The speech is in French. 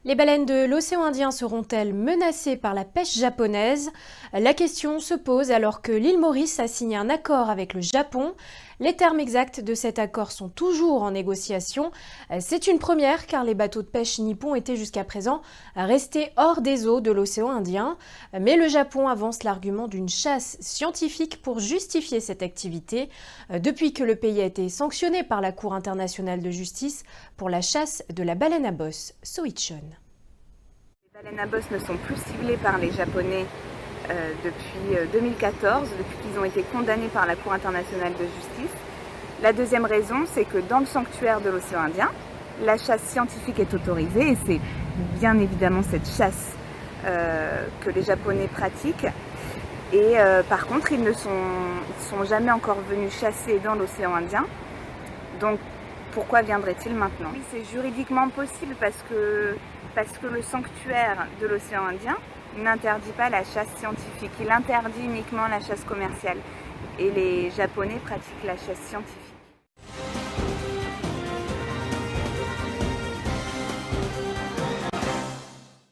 Les baleines de l'océan Indien seront-elles menacées par la pêche japonaise? La question se pose alors que l'île Maurice a signé un accord avec le Japon. Les termes exacts de cet accord sont toujours en négociation. C'est une première car les bateaux de pêche nippons étaient jusqu'à présent restés hors des eaux de l'océan Indien. Mais le Japon avance l'argument d'une chasse scientifique pour justifier cette activité, depuis que le pays a été sanctionné par la Cour internationale de justice pour la chasse de la baleine à bosse, Soichon. Les baleines à bosse ne sont plus ciblées par les Japonais depuis 2014, depuis qu'ils ont été condamnés par la Cour internationale de justice. La deuxième raison, c'est que dans le sanctuaire de l'océan Indien, la chasse scientifique est autorisée et c'est bien évidemment cette chasse que les Japonais pratiquent. Et par contre, ils ne sont jamais encore venus chasser dans l'océan Indien. Donc, pourquoi viendraient-ils maintenant? Oui, c'est juridiquement possible parce que le sanctuaire de l'océan Indien n'interdit pas la chasse scientifique. Il interdit uniquement la chasse commerciale. Et les Japonais pratiquent la chasse scientifique.